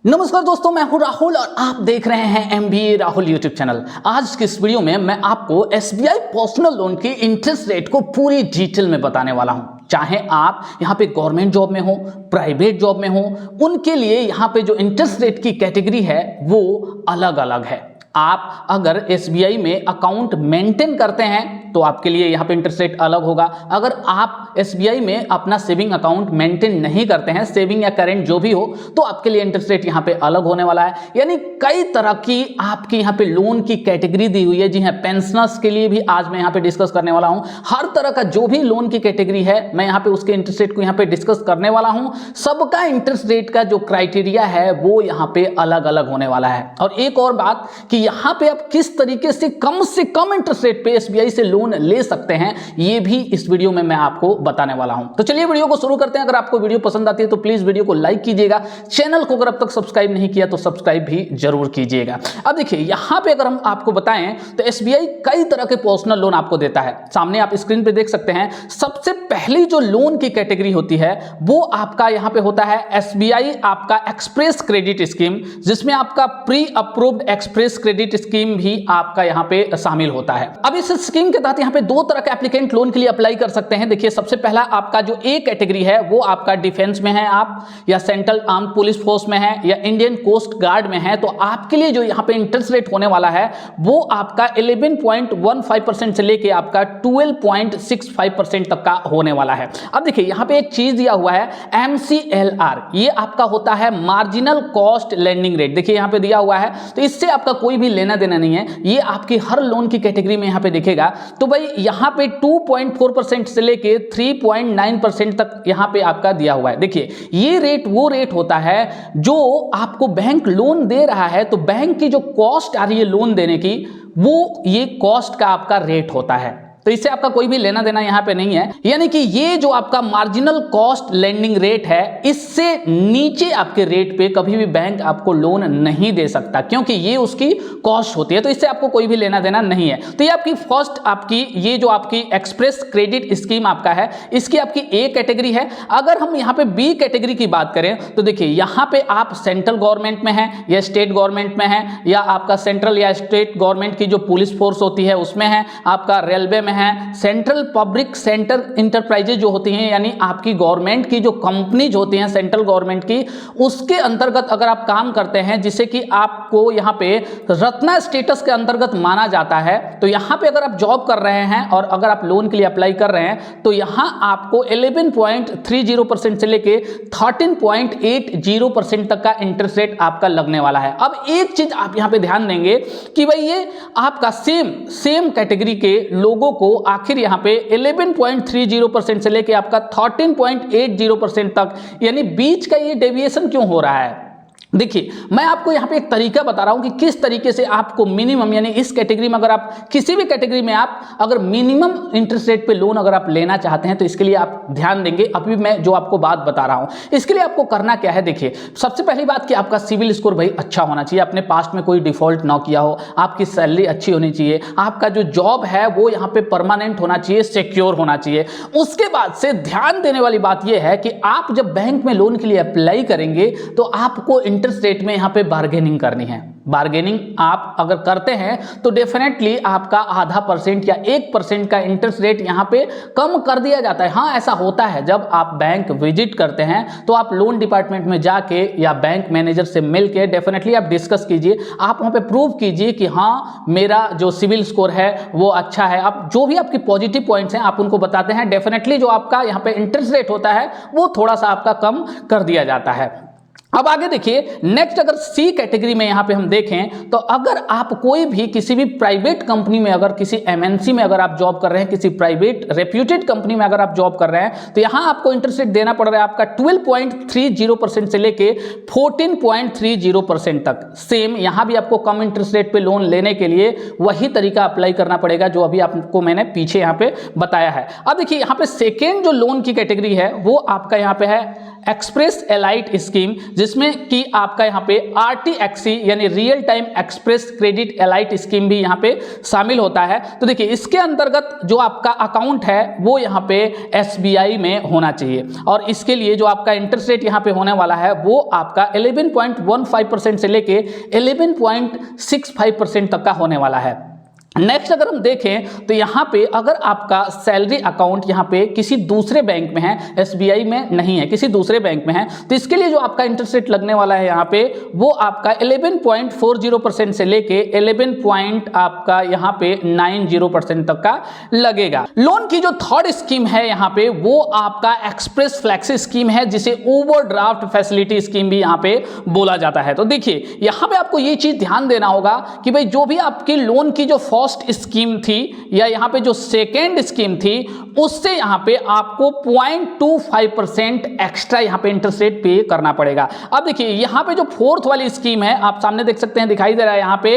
नमस्कार दोस्तों, मैं हूं राहुल और आप देख रहे हैं MBA राहुल यूट्यूब चैनल। आज की इस वीडियो में मैं आपको SBI पर्सनल लोन की इंटरेस्ट रेट को पूरी डिटेल में बताने वाला हूं। चाहे आप यहां पे गवर्नमेंट जॉब में हो, प्राइवेट जॉब में हो, उनके लिए यहां पे जो इंटरेस्ट रेट की कैटेगरी है वो अलग अलग है। आप अगर SBI में अकाउंट मेंटेन करते हैं तो आपके लिए यहाँ पे इंटरेस्ट रेट अलग होगा। अगर आप SBI में अपना सेविंग अकाउंट मेंटेन नहीं करते हैं, सेविंग या करेंट जो भी हो, तो आपके लिए इंटरेस्ट रेट यहाँ पे अलग होने वाला है। यानी कई तरह की आपकी यहाँ पे लोन की कैटेगरी दी हुई है। जी हाँ, पेंशनर्स के लिए भी आज मैं यहाँ पे डिस्कस करने वाला हूँ। हर तरह का जो भी लोन की कैटेगरी है मैं यहाँ पे उसके इंटरेस्ट रेट को यहाँ पे डिस्कस करने वाला हूँ। सबका इंटरेस्ट रेट का जो क्राइटेरिया है वो यहाँ पे अलग अलग होने वाला है। और एक और बात कि यहाँ पे आप किस तरीके से कम इंटरेस्ट रेट पे SBI से लोन ले सकते हैं, ये भी इस वीडियो में मैं आपको बताने वाला हूं। तो चलिए वीडियो को शुरू करते हैं। अगर आपको वीडियो पसंद आती है तो प्लीज वीडियो को लाइक कीजिएगा। चैनल को अगर अब तक सब्सक्राइब नहीं किया तो सब्सक्राइब भी जरूर कीजिएगा। अब देखिए, यहां पे अगर हम आपको बताएं तो SBI कई तरह के पर्सनल लोन आपको देता है। सामने आप स्क्रीन पे देख सकते हैं। सबसे पहली जो लोन की कैटेगरी होती है वो आपका यहां पे होता है SBI आपका एक्सप्रेस क्रेडिट स्कीम, जिसमें आपका pre approved express credit scheme भी आपका यहां पे शामिल होता है। अब इस स्कीम के तहत यहां पे दो तरह के एप्लीकेंट लोन के लिए अप्लाई कर सकते हैं। देखिए, सबसे पहला आपका जो A कैटेगरी है वो आपका डिफेंस में है आप, या सेंट्रल आर्म पुलिस फोर्स में है, या इंडियन कोस्ट गार्ड में है, तो आपके लिए जो यहां पे इंटरेस्ट रेट होने वाला है वो आपका 11.15% से लेके आपका 12.65% तक का होने वाला है। अब देखिए, यहां पे एक चीज दिया हुआ है MCLR, ये आपका होता है मार्जिनल कॉस्ट लेंडिंग रेट। देखिए यहां पे दिया हुआ है, तो इससे आपका कोई भी लेना देना नहीं है। ये आपकी हर लोन की कैटेगरी में यहां पे दिखेगा। तो भाई यहां पे 2.4% से लेके 3.9% तक यहां पे आपका दिया हुआ है। देखिए, ये रेट वो रेट होता है जो आपको बैंक लोन दे रहा है, तो बैंक की जो कॉस्ट आ रही है लोन देने की, वो ये कॉस्ट का आपका रेट होता है। तो इससे आपका कोई भी लेना देना यहां पे नहीं है। यानी कि ये जो आपका मार्जिनल कॉस्ट लेंडिंग रेट है, इससे नीचे आपके रेट पे कभी भी बैंक आपको लोन नहीं दे सकता, क्योंकि ये उसकी कॉस्ट होती है। तो इससे आपको कोई भी लेना देना नहीं है। तो ये आपकी फर्स्ट आपकी ये जो आपकी एक्सप्रेस क्रेडिट स्कीम आपका है, इसकी आपकी A कैटेगरी है। अगर हम यहाँ पे B कैटेगरी की बात करें तो देखिए, यहाँ पे आप सेंट्रल गवर्नमेंट में है या स्टेट गवर्नमेंट में है, या आपका सेंट्रल या स्टेट गवर्नमेंट की जो पुलिस फोर्स होती है उसमें है, आपका रेलवे है, सेंट्रल पब्लिक सेंटर इंटरप्राइजेज जो होती हैं, यानी आपकी गवर्नमेंट की जो कंपनीज होती हैं सेंट्रल गवर्नमेंट की, उसके अंतर्गत अगर आप काम करते हैं, जिसे कि आपको यहाँ पे रत्ना स्टेटस के अंतर्गत माना जाता है, तो यहाँ पे अगर आप जॉब कर रहे हैं और अगर आप लोन के लिए अप्लाई कर रहे हैं तो यहाँ आपको 11.30% से लेके 13.80% तक का इंटरेस्ट रेट आपका लगने वाला है। अब एक चीज आप यहाँ पे ध्यान देंगे कि भाई ये आपका सेम कैटेगरी के लोगों को आखिर यहां पे 11.30% से लेके आपका 13.80% तक, यानी बीच का ये डेविएशन क्यों हो रहा है। देखिए, मैं आपको यहां पे एक तरीका बता रहा हूं कि किस तरीके से आपको मिनिमम, यानी इस कैटेगरी में अगर आप किसी भी कैटेगरी में आप अगर मिनिमम इंटरेस्ट रेट पे लोन अगर आप लेना चाहते हैं तो इसके लिए आप ध्यान देंगे। अभी मैं जो आपको बात बता रहा हूं, इसके लिए आपको करना क्या है। देखिए, सबसे पहली बात कि आपका सिविल स्कोर भाई अच्छा होना चाहिए, आपने पास्ट में कोई डिफॉल्ट ना किया हो, आपकी सैलरी अच्छी होनी चाहिए, आपका जो जॉब है वो यहाँ पे परमानेंट होना चाहिए, सिक्योर होना चाहिए। उसके बाद से ध्यान देने वाली बात यह है कि आप जब बैंक में लोन के लिए अप्लाई करेंगे तो आपको इंटरेस्ट रेट में यहां पे बार्गेनिंग करनी है। बार्गेनिंग आप अगर करते हैं तो डेफिनेटली आपका 0.5% या 1% का इंटरेस्ट रेट यहां पे कम कर दिया जाता है। हाँ, ऐसा होता है, जब आप बैंक विजिट करते हैं तो आप लोन डिपार्टमेंट में जाके या बैंक मैनेजर से मिलके डेफिनेटली आप डिस्कस कीजिए, आप वहां पे प्रूव कीजिए कि हाँ मेरा जो सिविल स्कोर है वो अच्छा है। आप जो भी आपकी पॉजिटिव पॉइंट्स हैं आप उनको बताते हैं, डेफिनेटली जो आपका यहाँ पे इंटरेस्ट रेट होता है वो थोड़ा सा आपका कम कर दिया जाता है। अब आगे देखिए, नेक्स्ट अगर C कैटेगरी में यहां पे हम देखें तो अगर आप कोई भी किसी भी प्राइवेट कंपनी में, अगर किसी MNC में अगर आप जॉब कर रहे हैं, किसी प्राइवेट रेप्यूटेड कंपनी में अगर आप जॉब कर रहे हैं, तो यहां आपको इंटरेस्ट रेट देना पड़ रहा है आपका 12.30% से लेके 14.30% तक। सेम यहां भी आपको कम इंटरेस्ट रेट पे लोन लेने के लिए वही तरीका अप्लाई करना पड़ेगा जो अभी आपको मैंने पीछे यहां पे बताया है। अब देखिए, यहां पे सेकेंड जो लोन की कैटेगरी है वो आपका यहां पे है एक्सप्रेस एलाइट स्कीम, जिसमें कि आपका यहाँ पे RTXC यानी real time express credit elite scheme भी यहाँ पे शामिल होता है। तो देखिए इसके अंतर्गत जो आपका अकाउंट है वो यहाँ पे SBI में होना चाहिए और इसके लिए जो आपका इंटरेस्ट रेट यहाँ पे होने वाला है वो आपका 11.15% से लेके 11.65% तक का होने वाला है। नेक्स्ट अगर हम देखें तो यहाँ पे अगर आपका सैलरी अकाउंट यहाँ पे किसी दूसरे बैंक में है, SBI में नहीं है, किसी दूसरे बैंक में है, तो इसके लिए जो आपका इंटरेस्ट रेट लगने वाला है यहाँ पे वो आपका 11.40% से लेके 11.90% तक का लगेगा। लोन की जो थर्ड स्कीम है यहाँ पे वो आपका एक्सप्रेस फ्लेक्सी स्कीम है, जिसे ओवरड्राफ्ट फैसिलिटी स्कीम भी यहाँ पे बोला जाता है। तो देखिए यहाँ पे आपको ये चीज ध्यान देना होगा कि भाई जो भी आपकी लोन की जो फर्स्ट स्कीम थी या यहाँ पे जो सेकेंड स्कीम थी उससे यहाँ पे आपको 0.25% एक्स्ट्रा यहाँ पे इंटरेस्ट रेट पे करना पड़ेगा। अब देखिए यहाँ पे जो फोर्थ वाली स्कीम है आप सामने देख सकते हैं, दिखाई दे रहा है यहाँ पे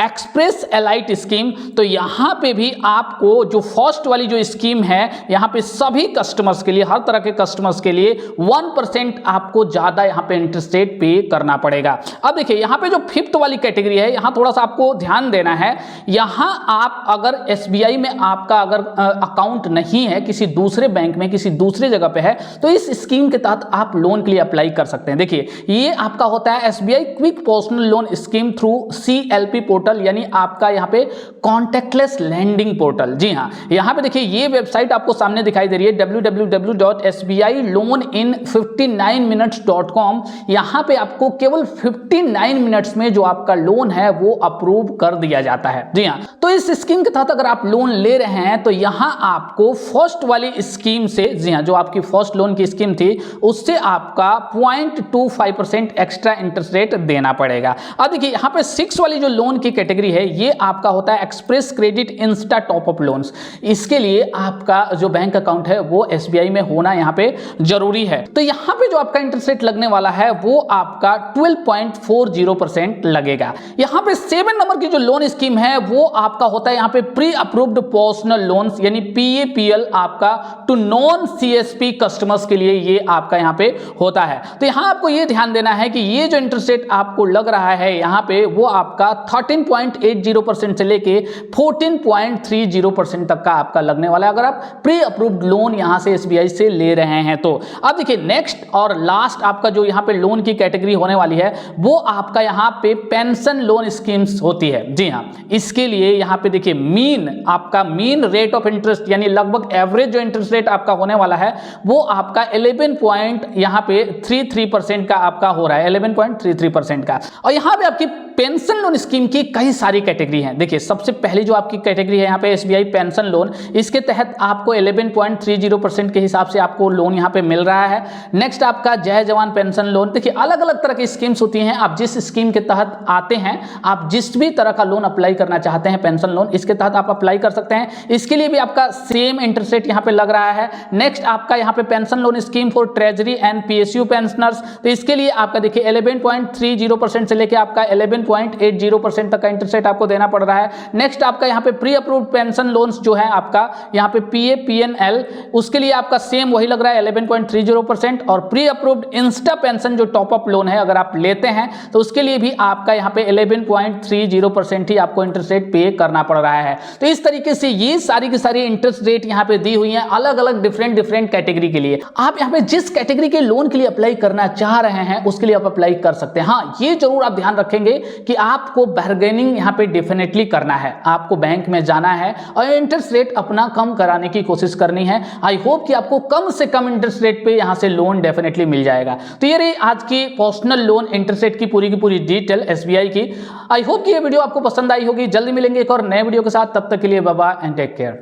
एक्सप्रेस एलाइट स्कीम। तो यहाँ पे भी आपको जो फर्स्ट वाली जो स्कीम है यहाँ पे सभी कस्टमर्स के लिए, हर तरह के कस्टमर्स के लिए 1% आपको ज्यादा यहाँ पे इंटरेस्ट रेट पे करना पड़ेगा। अब देखिए यहाँ पे जो फिफ्थ वाली कैटेगरी है यहाँ थोड़ा सा आपको ध्यान देना है। यहाँ आप अगर SBI में आपका अगर अकाउंट नहीं है, किसी दूसरे बैंक में किसी दूसरे जगह पे है, तो इस स्कीम के तहत आप लोन के लिए अप्लाई कर सकते हैं। देखिए ये आपका होता है SBI quick personal loan scheme through CLP portal, यानी आपका यहाँ पे कॉन्टैक्टलेस लैंडिंग पोर्टल। जी हाँ, यहाँ पे देखिए ये वेबसाइट आपको सामने दिखाई दे रही है www.sbiloanin59minutes.com। यहाँ पे आपको केवल 59 मिनट्स में जो आपका लोन है वो अप्रूव कर दिया जाता है। जी हाँ, तो इस स्कीम के तहत अगर आप लोन ले रहे हैं तो यहां आपको फर्स्ट वाली स्कीम से, जी हां, जो आपकी फर्स्ट लोन की स्कीम थी उससे आपका 0.25% एक्स्ट्रा इंटरेस्ट रेट देना पड़ेगा। अब देखिए यहां पे 6 वाली जो लोन की कैटेगरी है ये आपका होता है express credit Insta top up loans. इसके लिए आपका जो बैंक अकाउंट है वो SBI में होना यहां पे जरूरी है। तो यहां पे जो आपका इंटरेस्ट रेट लगने वाला है वो आपका 12.40% लगेगा। यहां पे 7 नंबर की जो लोन स्कीम है वो आपका होता है यहाँ पे प्री अप्रूव्ड पर्सनल लोन्स यानी PAPL आपका टू नॉन CSP कस्टमर्स के लिए ये आपका यहाँ पे होता है। तो यहाँ आपको ये ध्यान देना है कि ये जो इंटरेस्ट रेट आपको लग रहा है यहाँ पे वो आपका 13.80% से लेके 14.30% तक का आपका लगने वाला है अगर आप प्री अप्रूव्ड लोन यहाँ से SBI से ले रहे हैं तो। अब देखिए नेक्स्ट और लास्ट आपका जो यहाँ पे लोन की कैटेगरी होने वाली है वो आपका यहाँ पे पेंशन लोन स्कीम्स होती है। जी हाँ, इसके लिए यहाँ पे देखिए आपका मीन रेट ऑफ इंटरेस्ट यानी लगभग एवरेज जो इंटरेस्ट रेट आपका होने वाला है वो आपका 11.33% का आपका हो रहा है, 11.33% का। और यहाँ पे आपकी पेंशन लोन स्कीम की कई सारी कैटेगरी हैं। देखिए सबसे पहली जो आपकी कैटेगरी है यहाँ पे SBI पेंशन लोन, इसके तहत आपको 11.30% के हिसाब से आपको लोन यहाँ पे मिल रहा है। नेक्स्ट आपका जय जवान पेंशन लोन। देखिए अलग अलग तरह की स्कीम्स होती हैं, आप जिस स्कीम के तहत आते हैं, आप जिस भी तरह का लोन अप्लाई करना चाहते हैं पेंशन लोन, इसके तहत आप अप्लाई कर सकते हैं। इसके लिए भी आपका सेम इंटरेस्ट रेट यहाँ पे लग रहा है। नेक्स्ट आपका यहाँ पे pension loan scheme for treasury and PSU pensioners, तो इसके लिए आपका देखिए 11.30% से लेके आपका 11.80% तक का इंटरेस्ट रेट आपको देना पड़ रहा है। नेक्स्ट आपका यहाँ पे प्री अप्रूव्ड पेंशन लोन्स जो है आपका यहाँ पे PAPNL, उसके लिए आपका सेम वही लग रहा है 11.30%। और प्री अप्रूव्ड इंस्टा पेंशन जो टॉप अप लोन है अगर आप लेते हैं तो उसके लिए भी आपका यहाँ पे 11.30% ही आपको इंटरेस्ट रेट पे करना पड़ रहा है। तो इस तरीके से ये सारी की सारी इंटरेस्ट रेट यहाँ पे दी हुई हैं अलग अलग डिफरेंट कैटेगरी के लिए। आप यहाँ पे जिस कैटेगरी के लोन के लिए अप्लाई करना चाह रहे हैं उसके लिए आप अप्लाई कर सकते हैं। हाँ, ये जरूर आप ध्यान रखेंगे कि आपको बार्गेनिंग यहाँ पे डेफिनेटली करना है, आपको बैंक में जाना है और इंटरेस्ट रेट अपना कम कराने की कोशिश करनी है। आई होप कि आपको कम से कम इंटरेस्ट रेट पे यहाँ से लोन डेफिनेटली मिल जाएगा। तो ये रही आज की पर्सनल लोन इंटरेस्ट रेट की पूरी डिटेल SBI की। आई होप कि ये वीडियो आपको पसंद आई होगी। जल्दी मिलेंगे एक और नए वीडियो के साथ, तब तक के लिए bye bye and take care.